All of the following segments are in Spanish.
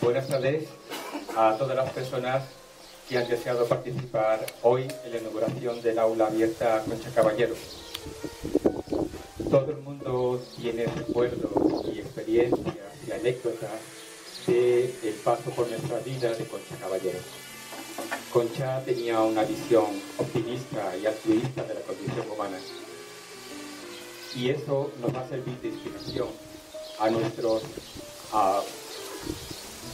Buenas tardes a todas las personas que han deseado participar hoy en la inauguración del aula abierta Concha Caballero. Todo el mundo tiene recuerdos y experiencias y anécdotas del paso por nuestra vida de Concha Caballero. Concha tenía una visión optimista y altruista de la condición humana. Y eso nos va a servir de inspiración a nuestra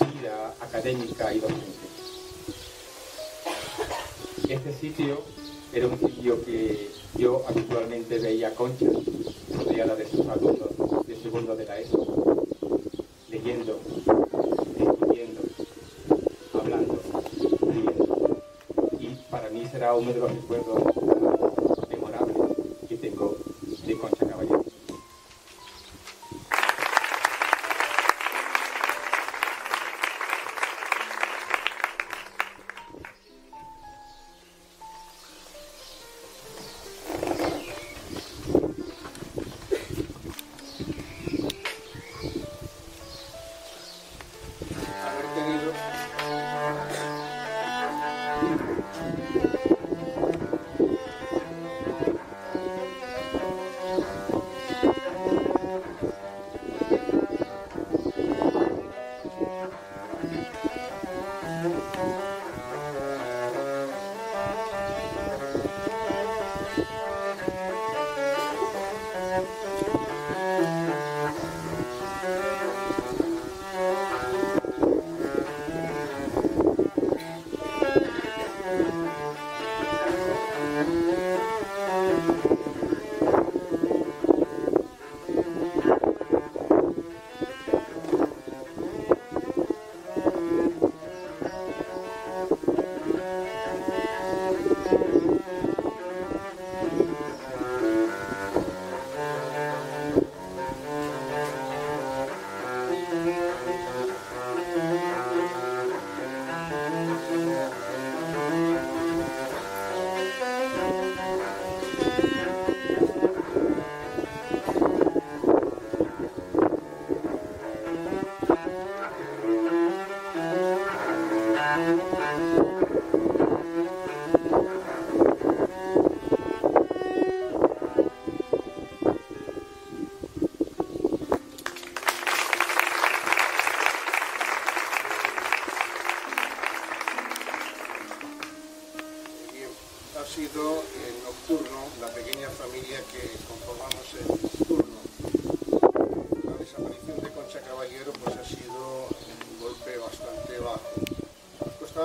vida académica y docente. Este sitio era un sitio que yo habitualmente veía a Concha rodeada de sus alumnos de segundo de la ESO, leyendo, discutiendo, hablando, riendo. Y para mí será uno de los recuerdos memorables que tengo de Concha Caballero.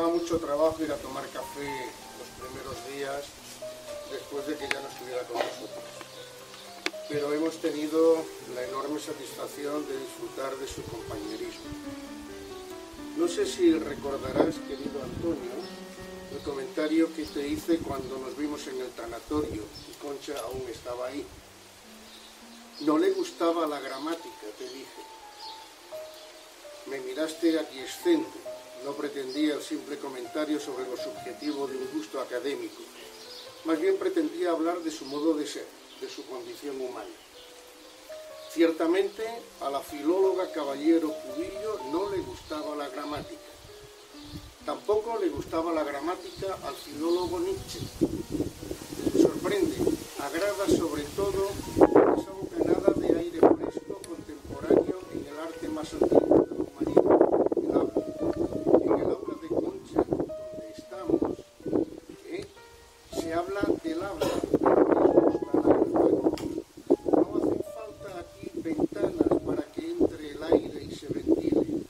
Mucho trabajo ir a tomar café los primeros días después de que ya no estuviera con nosotros, pero hemos tenido la enorme satisfacción de disfrutar de su compañerismo. No sé si recordarás, querido Antonio, el comentario que te hice cuando nos vimos en el tanatorio y Concha aún estaba ahí. No le gustaba la gramática, te dije. Me miraste aquiescente. No pretendía el simple comentario sobre lo subjetivo de un gusto académico. Más bien pretendía hablar de su modo de ser, de su condición humana. Ciertamente, a la filóloga Caballero Cubillo no le gustaba la gramática. Tampoco le gustaba la gramática al filólogo Nietzsche. Sorprende, agrada sobre todo esa bocanada de aire fresco contemporáneo en el arte más antiguo de la humanidad. Se habla del habla, no hacen falta aquí ventanas para que entre el aire y se ventile.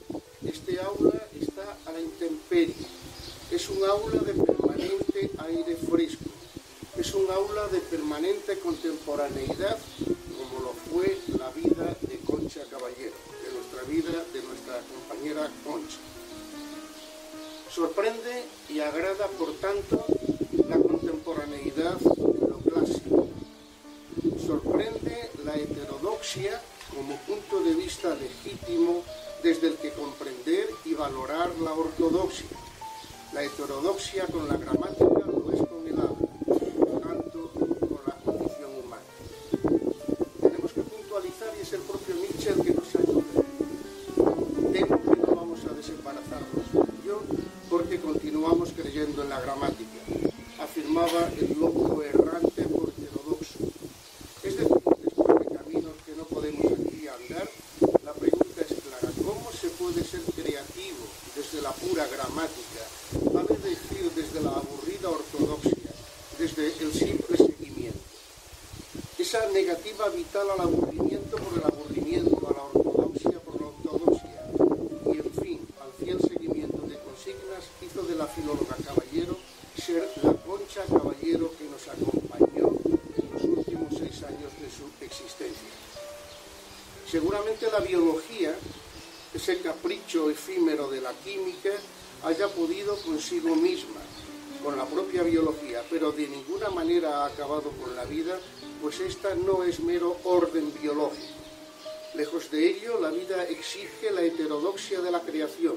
Este aula está a la intemperie, es un aula de permanente aire fresco, es un aula de permanente contemporaneidad, como lo fue la vida de Concha Caballero, de nuestra vida, de nuestra compañera Concha. Sorprende y agrada, por tanto, la contemporaneidad en lo clásico. Sorprende la heterodoxia como punto de vista legítimo desde el que comprender y valorar la ortodoxia. La heterodoxia con la gramática lo es con el habla, por tanto con la condición humana. Tenemos que puntualizar, y es el propio Nietzsche el que nos ayuda. Temo que no vamos a desemparar pura gramática, vale decir desde la aburrida ortodoxia, desde el simple seguimiento. Esa negativa vital al aburrimiento por el aburrimiento, a la ortodoxia por la ortodoxia, y en fin, al fiel seguimiento de consignas, hizo de la filóloga Caballero ser la Concha Caballero que nos acompañó en los últimos 6 años de su existencia. Seguramente la biología, ese capricho efímero de la química, haya podido consigo misma, con la propia biología, pero de ninguna manera ha acabado con la vida, pues esta no es mero orden biológico. Lejos de ello, la vida exige la heterodoxia de la creación,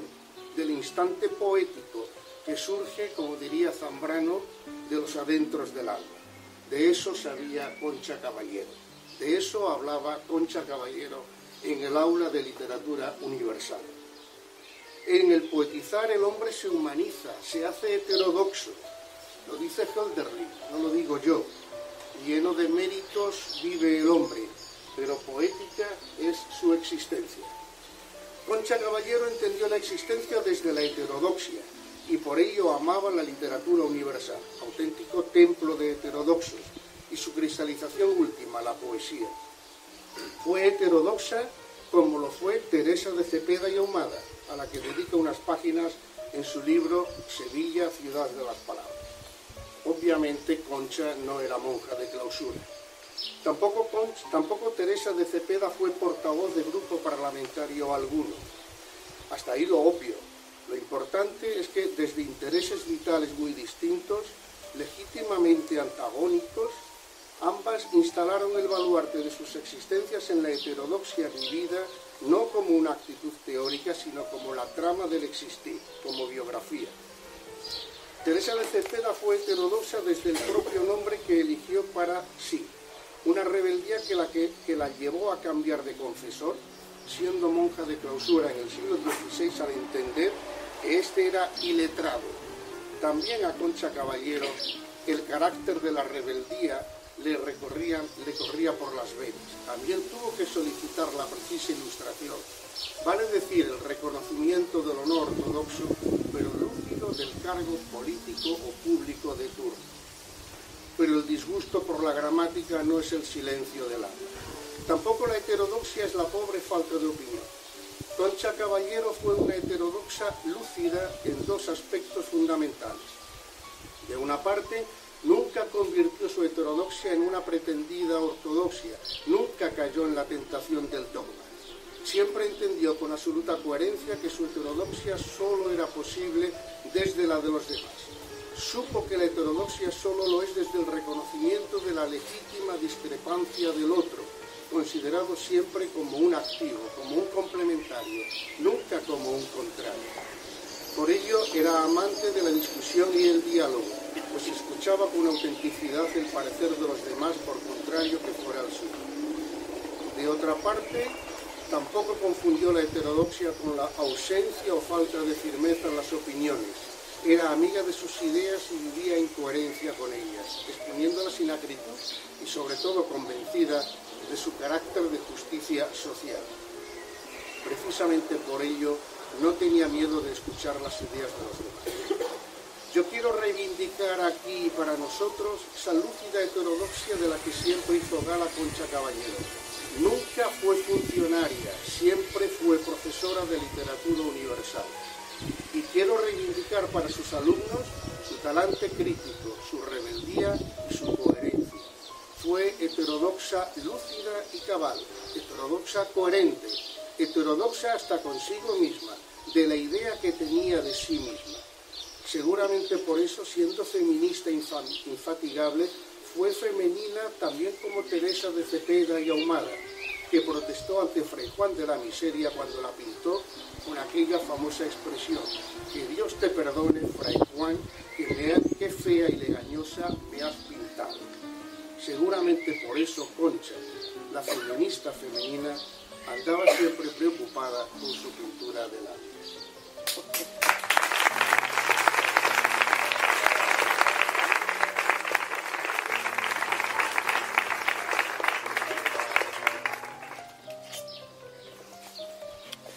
del instante poético que surge, como diría Zambrano, de los adentros del alma. De eso sabía Concha Caballero, de eso hablaba Concha Caballero en el aula de literatura universal. En el poetizar el hombre se humaniza, se hace heterodoxo. Lo dice Hölderlin, no lo digo yo. Lleno de méritos vive el hombre, pero poética es su existencia. Concha Caballero entendió la existencia desde la heterodoxia y por ello amaba la literatura universal, auténtico templo de heterodoxos, y su cristalización última, la poesía. Fue heterodoxa como lo fue Teresa de Cepeda y Ahumada, a la que dedica unas páginas en su libro Sevilla, ciudad de las palabras. Obviamente Concha no era monja de clausura. Tampoco Teresa de Cepeda fue portavoz de grupo parlamentario alguno. Hasta ahí lo obvio. Lo importante es que desde intereses vitales muy distintos, legítimamente antagónicos, ambas instalaron el baluarte de sus existencias en la heterodoxia vivida, no como una actitud teórica, sino como la trama del existir, como biografía. Teresa de Cepeda fue heterodoxa desde el propio nombre que eligió para sí, una rebeldía que la llevó a cambiar de confesor, siendo monja de clausura en el siglo XVI, al entender que este era iletrado. También a Concha Caballero el carácter de la rebeldía le corría por las venas. También tuvo que solicitar la precisa ilustración, vale decir, el reconocimiento del honor ortodoxo, pero lúcido del cargo político o público de turno. Pero el disgusto por la gramática no es el silencio del alma. Tampoco la heterodoxia es la pobre falta de opinión. Concha Caballero fue una heterodoxa lúcida en 2 aspectos fundamentales. De una parte, nunca convirtió su heterodoxia en una pretendida ortodoxia, nunca cayó en la tentación del dogma. Siempre entendió con absoluta coherencia que su heterodoxia solo era posible desde la de los demás. Supo que la heterodoxia solo lo es desde el reconocimiento de la legítima discrepancia del otro, considerado siempre como un activo, como un complementario, nunca como un contrario. Por ello era amante de la discusión y el diálogo, pues escuchaba con autenticidad el parecer de los demás, por contrario que fuera el suyo. De otra parte, tampoco confundió la heterodoxia con la ausencia o falta de firmeza en las opiniones. Era amiga de sus ideas y vivía en coherencia con ellas, exponiéndolas sin acritud y sobre todo convencida de su carácter de justicia social. Precisamente por ello no tenía miedo de escuchar las ideas de los demás. Yo quiero reivindicar aquí para nosotros esa lúcida heterodoxia de la que siempre hizo gala Concha Caballero. Nunca fue funcionaria, siempre fue profesora de literatura universal. Y quiero reivindicar para sus alumnos su talante crítico, su rebeldía y su coherencia. Fue heterodoxa lúcida y cabal, heterodoxa coherente, heterodoxa hasta consigo misma, de la idea que tenía de sí misma. Seguramente por eso, siendo feminista infatigable, fue femenina también como Teresa de Cepeda y Ahumada, que protestó ante Fray Juan de la Miseria cuando la pintó con aquella famosa expresión: que Dios te perdone, Fray Juan, qué fea y legañosa me has pintado. Seguramente por eso Concha, la feminista femenina, andaba siempre preocupada con su pintura del arte.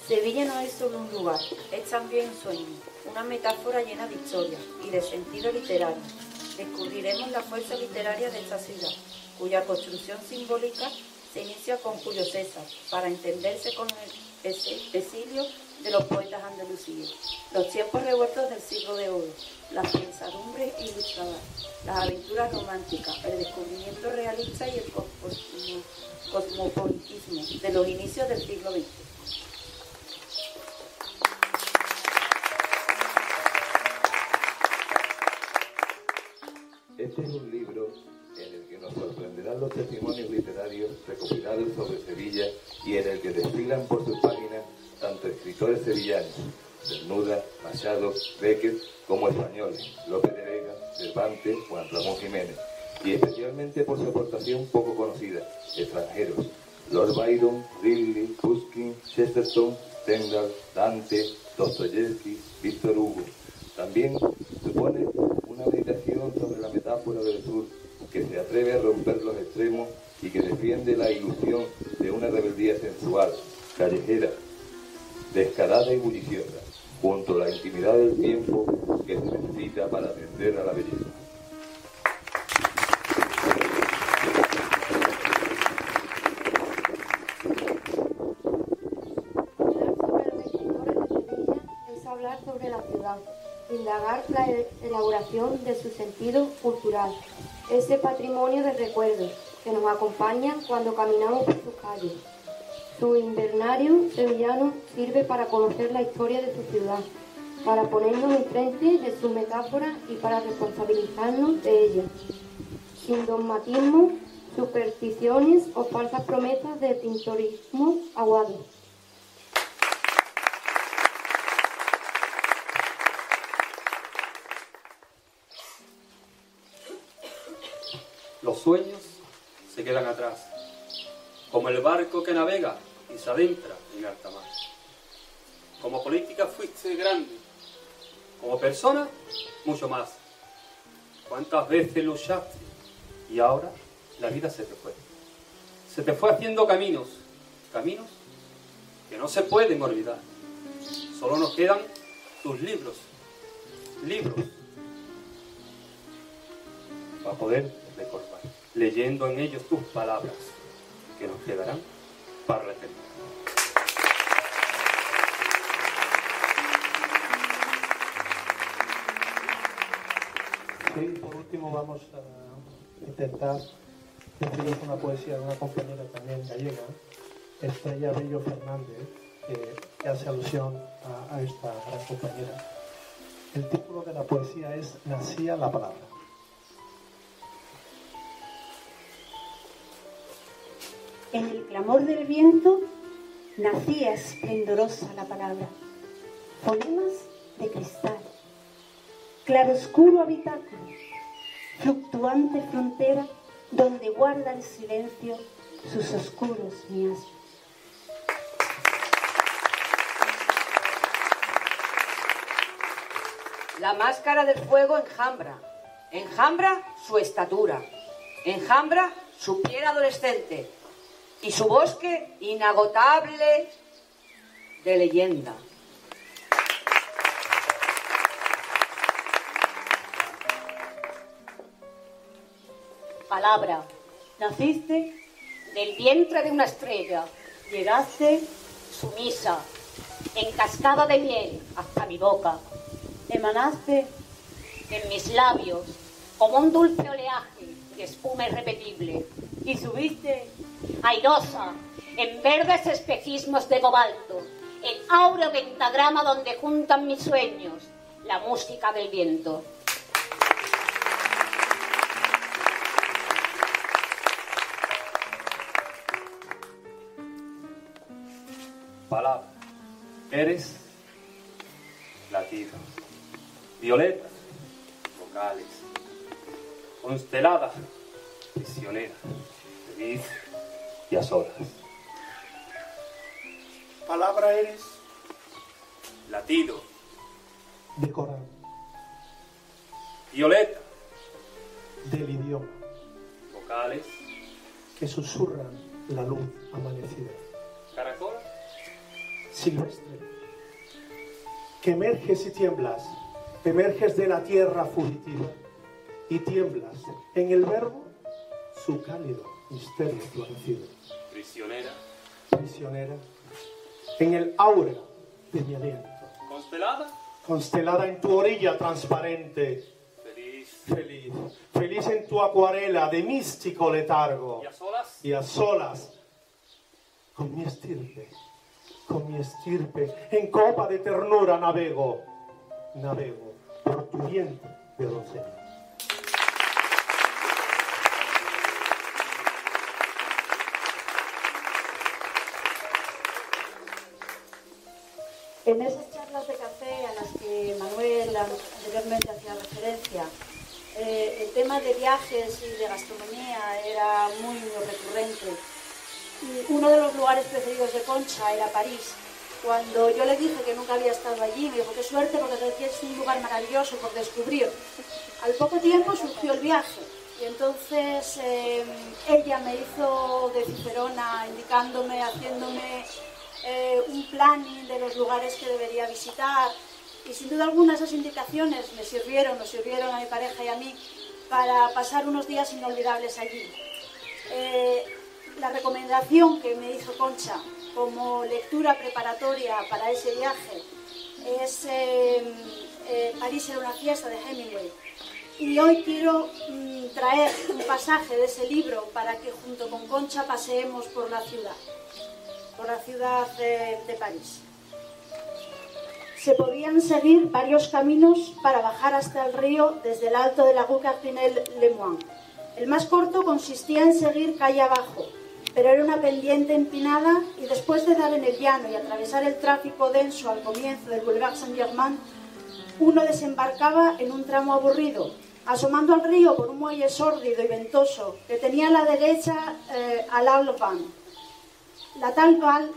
Sevilla no es solo un lugar, es también un sueño, una metáfora llena de historia y de sentido literario. Descubriremos la fuerza literaria de esta ciudad, cuya construcción simbólica se inicia con Julio César, para entenderse con el exilio de los poetas andalusíes, los tiempos revueltos del siglo de oro, las pensadumbres ilustradas, las aventuras románticas, el descubrimiento realista y el cosmopolitismo de los inicios del siglo XX. Este es un libro en el que nos sorprenderán los testimonios literarios recopilados sobre Sevilla y en el que desfilan por sus páginas tanto escritores sevillanos, Cernuda, Machado, Becker, como españoles, López de Vega, Cervantes, Juan Ramón Jiménez, y especialmente por su aportación poco conocida, extranjeros, Lord Byron, Ridley, Pushkin, Chesterton, Stendhal, Dante, Dostoyevsky, Víctor Hugo. También supone una meditación sobre la metáfora del sur, que se atreve a romper los extremos y que defiende la ilusión de una rebeldía sensual, callejera, descarada y bulliciosa, junto a la intimidad del tiempo que se necesita para atender a la belleza. Hablar sobre la ciudad, indagar la elaboración de su sentido cultural, ese patrimonio de recuerdos que nos acompaña cuando caminamos por sus calles. Su invernario sevillano sirve para conocer la historia de su ciudad, para ponernos enfrente de sus metáforas y para responsabilizarnos de ellas, sin dogmatismo, supersticiones o falsas promesas de pintorismo aguado. Los sueños se quedan atrás, como el barco que navega y se adentra en alta mar. Como política fuiste grande, como persona mucho más. ¿Cuántas veces luchaste? Y ahora la vida se te fue. Se te fue haciendo caminos, caminos que no se pueden olvidar. Solo nos quedan tus libros, libros, para poder recordar, leyendo en ellos tus palabras, que nos quedarán para la eternidad. Sí, por último vamos a intentar deciros una poesía de una compañera también gallega, Estrella Bello Fernández, que hace alusión a esta gran compañera. El título de la poesía es Nacía la palabra. En el clamor del viento nacía esplendorosa la palabra. Fonemas de cristal, claroscuro habitáculo, fluctuante frontera donde guarda el silencio sus oscuros miasmas. La máscara del fuego enjambra su estatura, enjambra su piel adolescente y su bosque inagotable de leyenda. Palabra, naciste del vientre de una estrella, llegaste sumisa, en cascada de miel hasta mi boca, emanaste en mis labios como un dulce oleaje de espuma irrepetible y subiste airosa en verdes espejismos de cobalto, el áureo pentagrama donde juntan mis sueños, la música del viento. Palabra, eres latido, violeta, vocales, constelada, prisionera, feliz y a solas. Palabra eres latido, De coral, violeta, del idioma, vocales, que susurran la luz amanecida. caracol, silvestre, que emerges y tiemblas, emerges de la tierra fugitiva y tiemblas en el verbo su cálido misterio florecido. Prisionera, Prisionera, en el aura de mi aliento, constelada, constelada en tu orilla transparente, feliz, feliz, feliz en tu acuarela de místico letargo, y a solas, con mi estirpe, en copa de ternura navego por tu vientre de doncella. En esas charlas de café a las que Manuel anteriormente hacía referencia, el tema de viajes y de gastronomía era muy recurrente. Y uno de los lugares preferidos de Concha era París. Cuando yo le dije que nunca había estado allí, me dijo, qué suerte, porque aquí es un lugar maravilloso por descubrir. Al poco tiempo surgió el viaje y entonces ella me hizo de cicerona, indicándome, haciéndome un planning de los lugares que debería visitar, y sin duda alguna esas indicaciones nos sirvieron a mi pareja y a mí para pasar unos días inolvidables allí. La recomendación que me hizo Concha como lectura preparatoria para ese viaje es París era una fiesta, de Hemingway, y hoy quiero traer un pasaje de ese libro para que junto con Concha paseemos por la ciudad de París. Se podían seguir varios caminos para bajar hasta el río desde el alto de la Rue Cardinal-Lemoine. El más corto consistía en seguir calle abajo, pero era una pendiente empinada y después de dar en el llano y atravesar el tráfico denso al comienzo del Boulevard Saint-Germain, uno desembarcaba en un tramo aburrido, asomando al río por un muelle sórdido y ventoso que tenía a la derecha al Alban. La Talval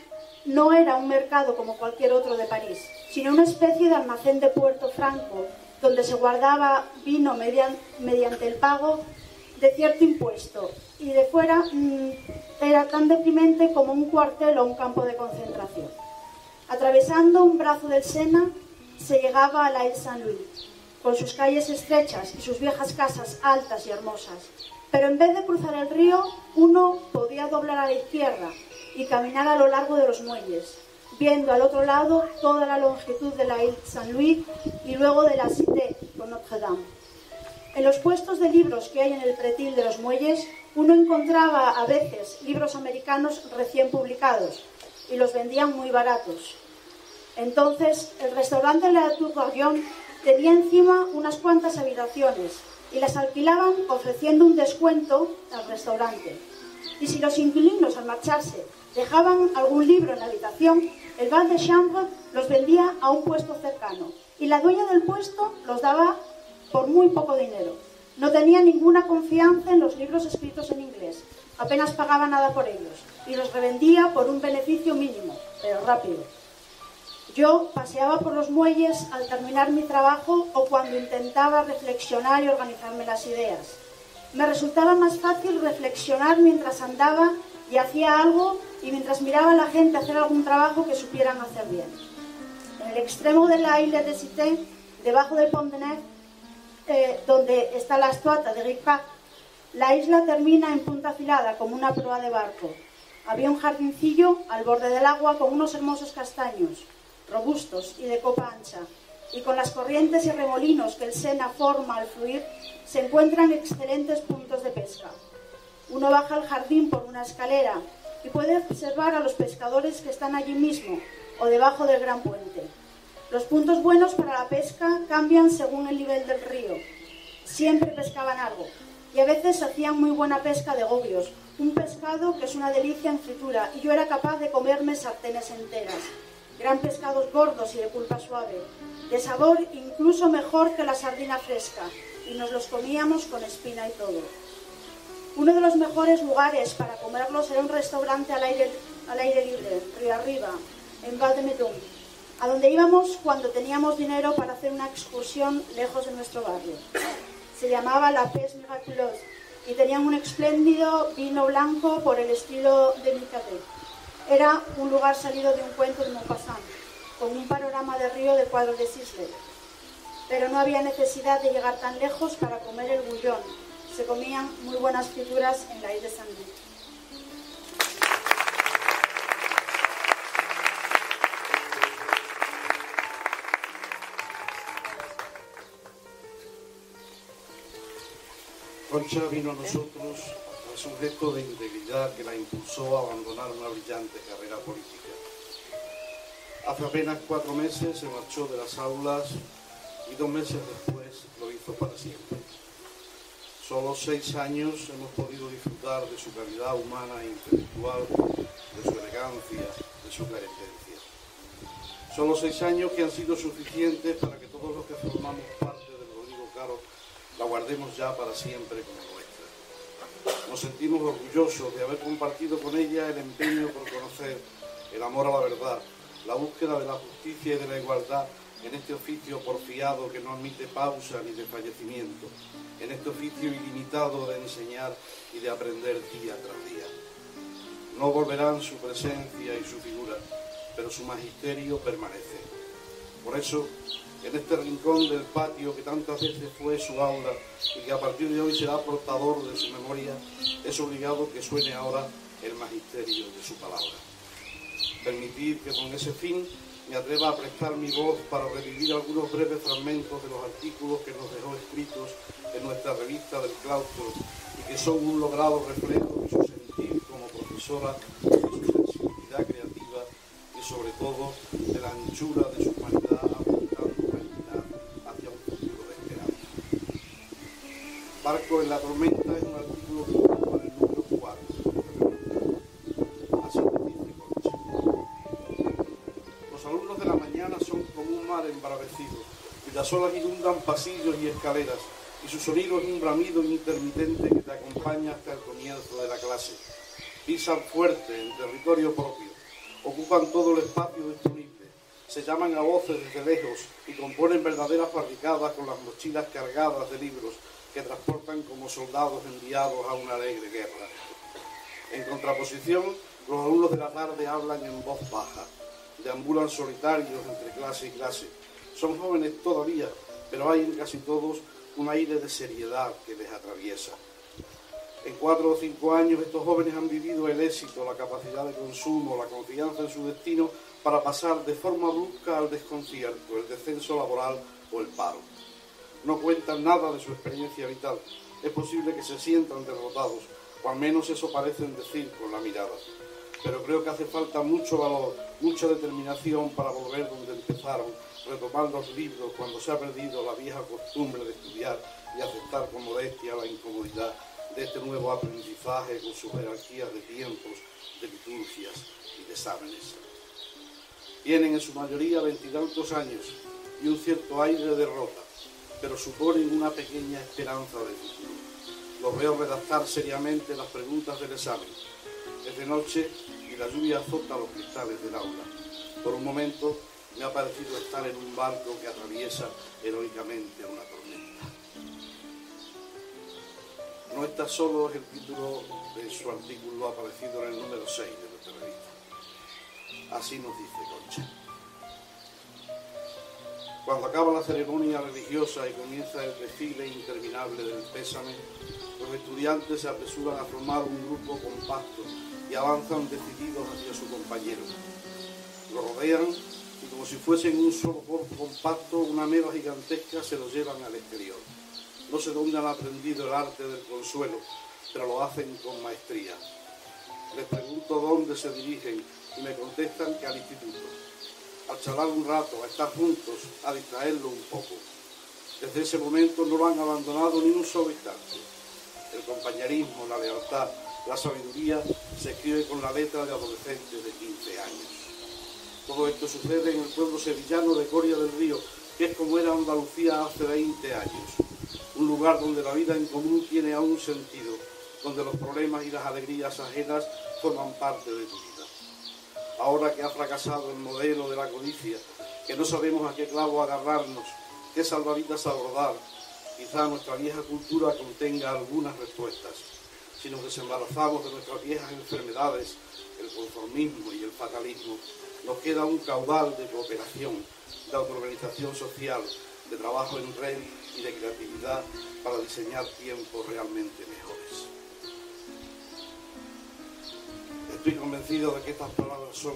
no era un mercado como cualquier otro de París, sino una especie de almacén de Puerto Franco, donde se guardaba vino mediante el pago de cierto impuesto, y de fuera era tan deprimente como un cuartel o un campo de concentración. Atravesando un brazo del Sena se llegaba a la Ile Saint-Louis, con sus calles estrechas y sus viejas casas altas y hermosas. Pero en vez de cruzar el río, uno podía doblar a la izquierda y caminar a lo largo de los muelles, viendo al otro lado toda la longitud de la Ile Saint-Louis y luego de la Cité con Notre-Dame. En los puestos de libros que hay en el pretil de los muelles, uno encontraba a veces libros americanos recién publicados y los vendían muy baratos. Entonces, el restaurante La Tour d'Orient tenía encima unas cuantas habitaciones y las alquilaban ofreciendo un descuento al restaurante. Y si los inquilinos al marcharse dejaban algún libro en la habitación, el bar de chambre los vendía a un puesto cercano y la dueña del puesto los daba por muy poco dinero. No tenía ninguna confianza en los libros escritos en inglés, apenas pagaba nada por ellos y los revendía por un beneficio mínimo, pero rápido. Yo paseaba por los muelles al terminar mi trabajo o cuando intentaba reflexionar y organizarme las ideas. Me resultaba más fácil reflexionar mientras andaba y hacía algo y mientras miraba a la gente hacer algún trabajo que supieran hacer bien. En el extremo de la Ile de Cité, debajo del Pont de Neuf, donde está la estatua de Ripac, la isla termina en punta afilada como una proa de barco. Había un jardincillo al borde del agua con unos hermosos castaños, robustos y de copa ancha, y con las corrientes y remolinos que el Sena forma al fluir, se encuentran excelentes puntos de pesca. Uno baja al jardín por una escalera y puede observar a los pescadores que están allí mismo o debajo del gran puente. Los puntos buenos para la pesca cambian según el nivel del río. Siempre pescaban algo y a veces hacían muy buena pesca de gobios, un pescado que es una delicia en fritura, y yo era capaz de comerme sartenes enteras. Eran pescados gordos y de pulpa suave, de sabor incluso mejor que la sardina fresca, y nos los comíamos con espina y todo. Uno de los mejores lugares para comerlos era un restaurante al aire libre, río arriba, en Val de Meudon, a donde íbamos cuando teníamos dinero para hacer una excursión lejos de nuestro barrio. Se llamaba La Pêche Miraculeuse y tenían un espléndido vino blanco por el estilo de Micaté. Era un lugar salido de un cuento de Maupassant, con un panorama de río de cuadros de Sisley. Pero no había necesidad de llegar tan lejos para comer el bullón. Se comían muy buenas figuras en la isla de Saint-Louis. Concha vino a nosotros tras un gesto de integridad que la impulsó a abandonar una brillante carrera política. Hace apenas 4 meses se marchó de las aulas y 2 meses después lo hizo para siempre. Solo 6 años hemos podido disfrutar de su calidad humana e intelectual, de su elegancia, de su clarividencia. Solo 6 años que han sido suficientes para que todos los que formamos parte del Rodrigo Caro la guardemos ya para siempre como nuestra. Nos sentimos orgullosos de haber compartido con ella el empeño por conocer, el amor a la verdad, la búsqueda de la justicia y de la igualdad en este oficio porfiado que no admite pausa ni desfallecimiento, en este oficio ilimitado de enseñar y de aprender día tras día. No volverán su presencia y su figura, pero su magisterio permanece. Por eso, en este rincón del patio que tantas veces fue su aula y que a partir de hoy será portador de su memoria, es obligado que suene ahora el magisterio de su palabra. Permitid que con ese fin me atreva a prestar mi voz para revivir algunos breves fragmentos de los artículos que nos dejó escritos en nuestra revista del claustro y que son un logrado reflejo de su sentir como profesora, de su sensibilidad creativa y sobre todo de la anchura de su humanidad apuntando humanidad hacia un futuro de esperanza. Barco en la tormenta es un artículo que ocupa en el número 4. Así te dice Concha. Los alumnos de la mañana son como un mar embravecido, cuyas olas inundan pasillos y escaleras, y su sonido es un bramido intermitente que te acompaña hasta el comienzo de la clase. Pisan fuerte en territorio propio, ocupan todo el espacio disponible, se llaman a voces desde lejos y componen verdaderas barricadas con las mochilas cargadas de libros que transportan como soldados enviados a una alegre guerra. En contraposición, los alumnos de la tarde hablan en voz baja, deambulan solitarios entre clase y clase. Son jóvenes todavía, pero hay en casi todos un aire de seriedad que les atraviesa. En 4 o 5 años estos jóvenes han vivido el éxito, la capacidad de consumo, la confianza en su destino para pasar de forma brusca al desconcierto, el descenso laboral o el paro. No cuentan nada de su experiencia vital. Es posible que se sientan derrotados, o al menos eso parecen decir con la mirada. Pero creo que hace falta mucho valor, mucha determinación para volver donde empezaron, retomar los libros cuando se ha perdido la vieja costumbre de estudiar y aceptar con modestia la incomodidad de este nuevo aprendizaje con sus jerarquías de tiempos, de liturgias y de exámenes. Tienen en su mayoría 20 y tantos años y un cierto aire de derrota, pero suponen una pequeña esperanza de futuro. Los veo redactar seriamente las preguntas del examen. Es de noche y la lluvia azota los cristales del aula. Por un momento me ha parecido estar en un barco que atraviesa heroicamente una tormenta. No está solo, es el título de su artículo aparecido en el número 6 de nuestra revista. Así nos dice Concha. Cuando acaba la ceremonia religiosa y comienza el desfile interminable del pésame, los estudiantes se apresuran a formar un grupo compacto y avanzan decididos hacia su compañero. Lo rodean y como si fuesen un solo cuerpo compacto, una meba gigantesca se lo llevan al exterior. No sé dónde han aprendido el arte del consuelo, pero lo hacen con maestría. Les pregunto dónde se dirigen y me contestan que al instituto. A charlar un rato, a estar juntos, a distraerlo un poco. Desde ese momento no lo han abandonado ni un solo instante. El compañerismo, la lealtad, la sabiduría se escribe con la letra de adolescentes de 15 años. Todo esto sucede en el pueblo sevillano de Coria del Río, que es como era Andalucía hace 20 años. Un lugar donde la vida en común tiene aún sentido, donde los problemas y las alegrías ajenas forman parte de tu vida. Ahora que ha fracasado el modelo de la codicia, que no sabemos a qué clavo agarrarnos, qué salvavidas abordar, quizá nuestra vieja cultura contenga algunas respuestas. Si nos desembarazamos de nuestras viejas enfermedades, el el conformismo y el fatalismo, nos queda un caudal de cooperación, de autoorganización social, de trabajo en red y de creatividad para diseñar tiempos realmente mejores. Estoy convencido de que estas palabras son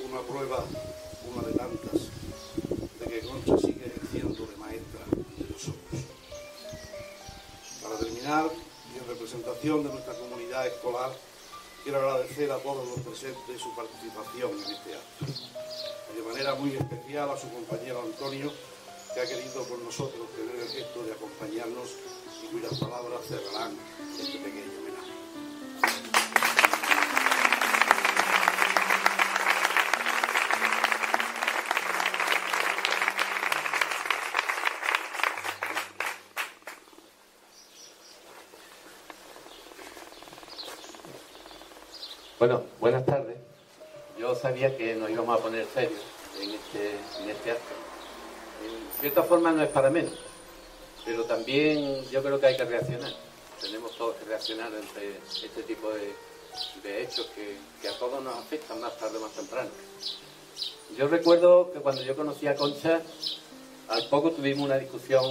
una prueba, una de tantas, de que Concha sigue ejerciendo de maestra de nosotros. Para terminar, y en representación de nuestra comunidad escolar, quiero agradecer a todos los presentes su participación en este acto. Y de manera muy especial a su compañero Antonio, que ha querido con nosotros tener el gesto de acompañarnos y cuyas palabras cerrarán este pequeño homenaje. Bueno, buenas tardes. Yo sabía que nos íbamos a poner serios en este acto. En cierta forma no es para menos, pero también yo creo que hay que reaccionar. Tenemos todos que reaccionar ante este tipo de hechos que a todos nos afectan más tarde o más temprano. Yo recuerdo que cuando yo conocí a Concha, al poco tuvimos una discusión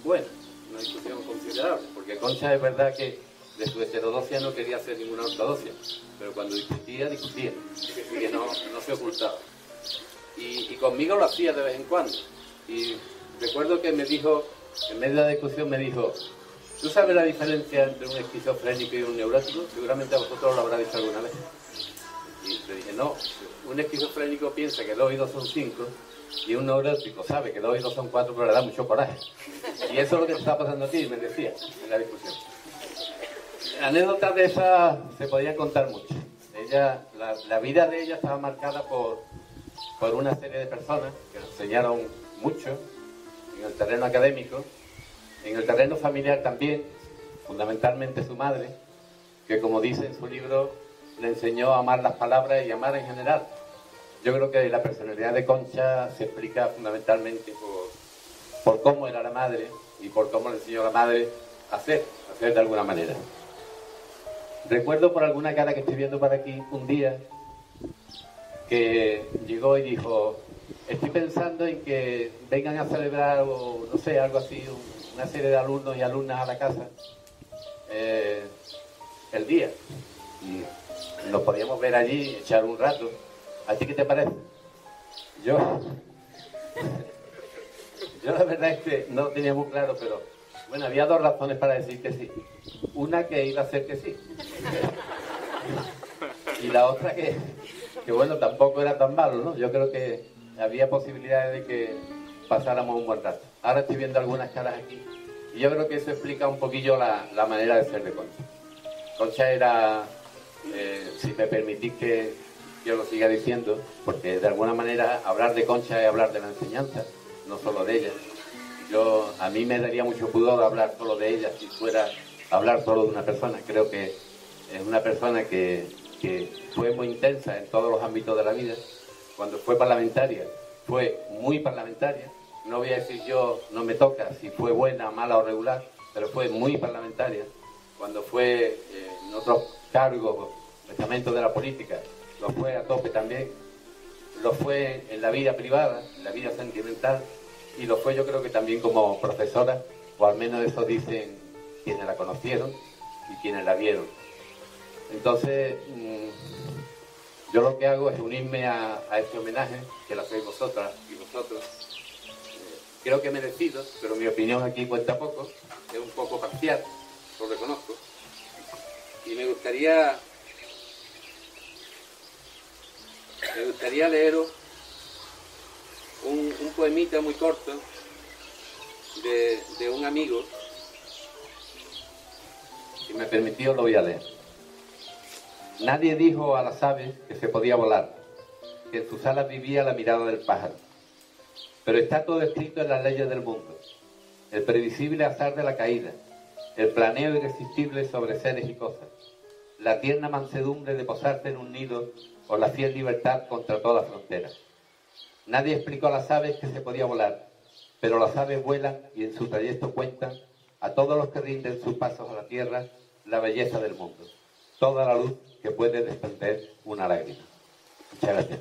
buena, una discusión considerable, porque Concha es verdad que de su heterodoxia no quería hacer ninguna ortodoxia, pero cuando discutía, y que no se ocultaba. Y conmigo lo hacía de vez en cuando. Y recuerdo que me dijo, en medio de la discusión me dijo, ¿tú sabes la diferencia entre un esquizofrénico y un neurótico? Seguramente a vosotros lo habrá dicho alguna vez. Y le dije, no, un esquizofrénico piensa que 2 y 2 son 5, y un neurótico sabe que 2 y 2 son 4, pero le da mucho coraje. Y eso es lo que te está pasando a ti, me decía, en la discusión. Anécdotas de esas se podían contar mucho. La vida de ella estaba marcada por una serie de personas que nos enseñaron mucho en el terreno académico, en el terreno familiar también, fundamentalmente su madre, que como dice en su libro, le enseñó a amar las palabras y amar en general. Yo creo que la personalidad de Concha se explica fundamentalmente por cómo era la madre y por cómo le enseñó a la madre a hacer de alguna manera. Recuerdo por alguna cara que estoy viendo por aquí un día que llegó y dijo, estoy pensando en que vengan a celebrar, o no sé, algo así, una serie de alumnos y alumnas a la casa el día. Y nos podíamos ver allí, echar un rato. ¿A ti qué te parece? Yo la verdad es que no tenía muy claro, pero bueno, había 2 razones para decir que sí. Una que iba a ser que sí. Y la otra que bueno, tampoco era tan malo, ¿no? Yo creo que había posibilidades de que pasáramos un buen rato. Ahora estoy viendo algunas caras aquí. Y yo creo que eso explica un poquillo la manera de ser de Concha. Concha era, si me permitís que yo lo siga diciendo, porque de alguna manera hablar de Concha es hablar de la enseñanza, no solo de ella. A mí me daría mucho pudor hablar solo de ella si fuera hablar solo de una persona. Creo que es una persona que fue muy intensa en todos los ámbitos de la vida. Cuando fue parlamentaria, fue muy parlamentaria. No voy a decir yo, no me toca si fue buena, mala o regular, pero fue muy parlamentaria. Cuando fue en otros cargos, estamentos de la política, lo fue a tope también. Lo fue en la vida privada, en la vida sentimental, y lo fue yo creo que también como profesora, o al menos eso dicen quienes la conocieron y quienes la vieron. Entonces, yo lo que hago es unirme a este homenaje que lo hacéis vosotras y vosotros. Creo que merecido, pero mi opinión aquí cuenta poco, es un poco parcial, lo reconozco. Y me gustaría leeros un poemita muy corto de un amigo. Si me permitís, lo voy a leer. Nadie dijo a las aves que se podía volar, que en sus alas vivía la mirada del pájaro. Pero está todo escrito en las leyes del mundo. El previsible azar de la caída, el planeo irresistible sobre seres y cosas, la tierna mansedumbre de posarse en un nido o la fiel libertad contra toda frontera. Nadie explicó a las aves que se podía volar, pero las aves vuelan y en su trayecto cuentan a todos los que rinden sus pasos a la tierra la belleza del mundo. toda la luz que puede desprender una lágrima. Muchas gracias.